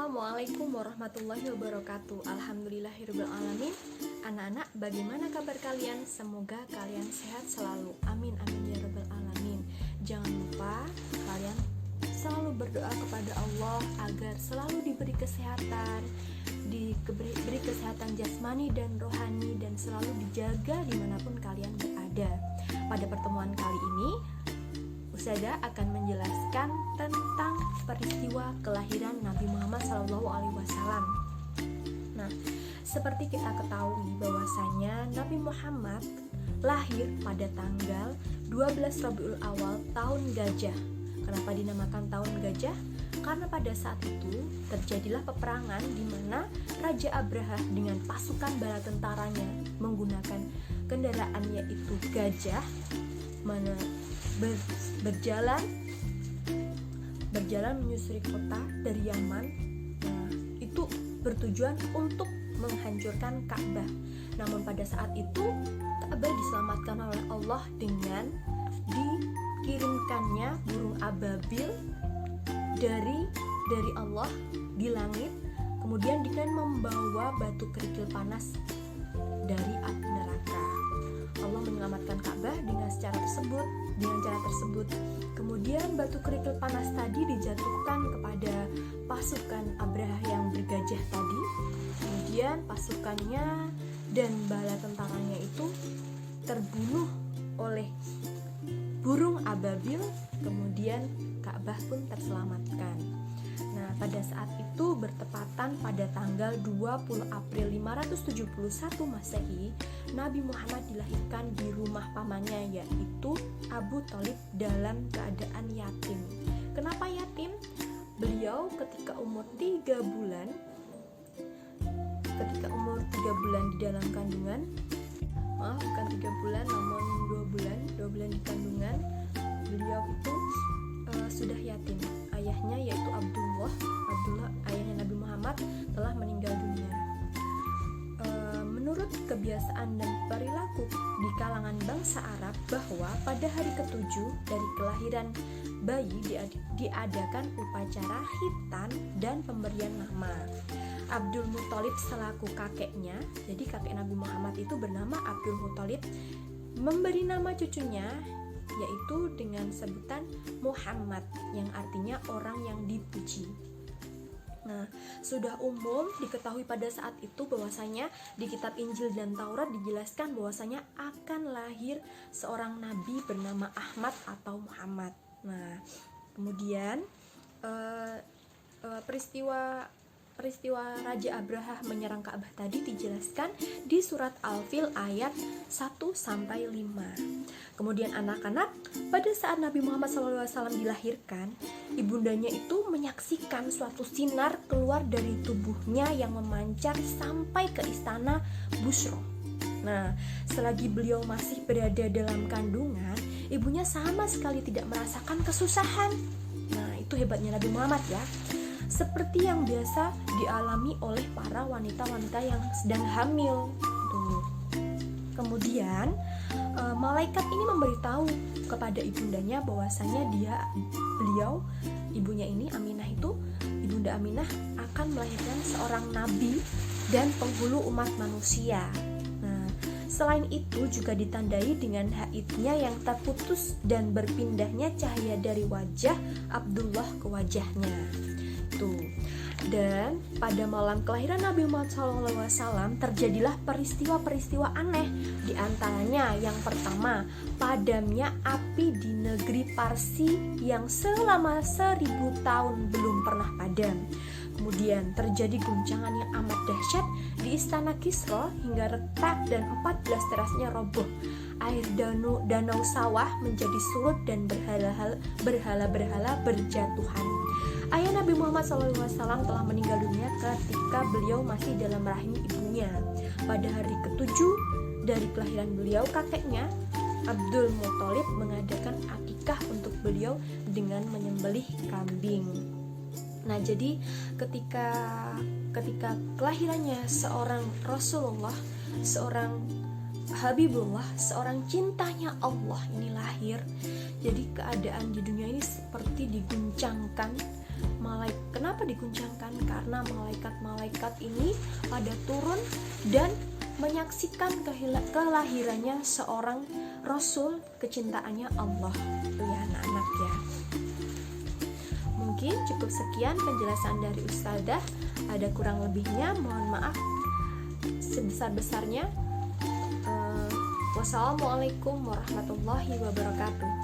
Assalamualaikum warahmatullahi wabarakatuh. Alhamdulillahirrahmanirrahim. Anak-anak, bagaimana kabar kalian? Semoga kalian sehat selalu. Amin amin ya rabbal alamin. Jangan lupa kalian selalu berdoa kepada Allah agar selalu diberi kesehatan, diberi kesehatan jasmani dan rohani, dan selalu dijaga dimanapun kalian berada. Pada pertemuan kali ini Ustazah akan menjelaskan tentang peristiwa kelahiran Nabi Muhammad SAW. Nah, seperti kita ketahui bahwasanya Nabi Muhammad lahir pada tanggal 12 Rabiul Awal tahun Gajah. Kenapa dinamakan tahun Gajah? Karena pada saat itu terjadilah peperangan di mana Raja Abraha dengan pasukan bala tentaranya menggunakan kendaraan yaitu gajah berjalan menyusuri kota dari Yaman. Nah, itu bertujuan untuk menghancurkan Ka'bah. Namun pada saat itu Ka'bah diselamatkan oleh Allah dengan dikirimkannya burung ababil dari Allah di langit, kemudian dengan membawa batu kerikil panas dari api neraka. Allah menyelamatkan Ka'bah dengan cara tersebut. Kemudian batu kerikil panas tadi dijatuhkan kepada pasukan Abraha yang bergajah tadi. Kemudian pasukannya dan bala tentaranya itu terbunuh oleh burung ababil. Kemudian Ka'bah pun terselamatkan. Nah, pada saat itu bertepatan pada tanggal 20 April 571 Masehi, Nabi Muhammad dilahirkan di rumah pamannya yaitu Abu Thalib dalam keadaan yatim. Kenapa yatim? Beliau ketika umur 3 bulan di dalam kandungan, bukan 3 bulan namun 2 bulan di kandungan, beliau itu sudah yatim. Ayahnya yaitu Abdullah, ayahnya Nabi Muhammad telah meninggal dunia. Menurut kebiasaan dan perilaku di kalangan bangsa Arab bahwa pada hari ke-7 dari kelahiran bayi diadakan upacara khitan dan pemberian nama. Abdul Muthalib selaku kakeknya, jadi kakek Nabi Muhammad itu bernama Abdul Muthalib, memberi nama cucunya yaitu dengan sebutan Muhammad yang artinya orang yang dipuji. Nah, sudah umum diketahui pada saat itu bahwasanya di kitab Injil dan Taurat dijelaskan bahwasanya akan lahir seorang nabi bernama Ahmad atau Muhammad. Nah, kemudian peristiwa Raja Abraha menyerang Ka'bah tadi dijelaskan di surat Al-Fil ayat 1-5. Kemudian anak-anak, pada saat Nabi Muhammad SAW dilahirkan, ibundanya itu menyaksikan suatu sinar keluar dari tubuhnya yang memancar sampai ke istana Bushra. Nah, selagi beliau masih berada dalam kandungan, ibunya sama sekali tidak merasakan kesusahan. Nah, itu hebatnya Nabi Muhammad ya. Seperti yang biasa dialami oleh para wanita-wanita yang sedang hamil. Tuh. Kemudian malaikat ini memberitahu kepada ibundanya bahwasanya ibunya ini Aminah itu, ibunda Aminah akan melahirkan seorang nabi dan penghulu umat manusia. Nah, selain itu juga ditandai dengan haidnya yang terputus dan berpindahnya cahaya dari wajah Abdullah ke wajahnya. Dan pada malam kelahiran Nabi Muhammad SAW terjadilah peristiwa-peristiwa aneh. Di antaranya yang pertama, padamnya api di negeri Parsi yang selama 1000 tahun belum pernah padam. Kemudian terjadi guncangan yang amat dahsyat di istana Kisra hingga retak dan 14 terasnya roboh. Air danau sawah menjadi surut dan berhala-berhala berjatuhan. Ayah Nabi Muhammad SAW telah meninggal dunia ketika beliau masih dalam rahim ibunya. Pada hari ke-7 dari kelahiran beliau, kakeknya Abdul Muthalib mengadakan akikah untuk beliau dengan menyembelih kambing. Nah, jadi ketika kelahirannya seorang Rasulullah, seorang Habibullah, seorang cintanya Allah ini lahir. Jadi keadaan di dunia ini seperti diguncangkan. Kenapa diguncangkan? Karena malaikat-malaikat ini pada turun dan menyaksikan kelahirannya seorang Rasul kecintaannya Allah. Itu ya anak-anak ya. Mungkin cukup sekian penjelasan dari Ustazah. Ada kurang lebihnya, mohon maaf sebesar-besarnya. Wassalamualaikum warahmatullahi wabarakatuh.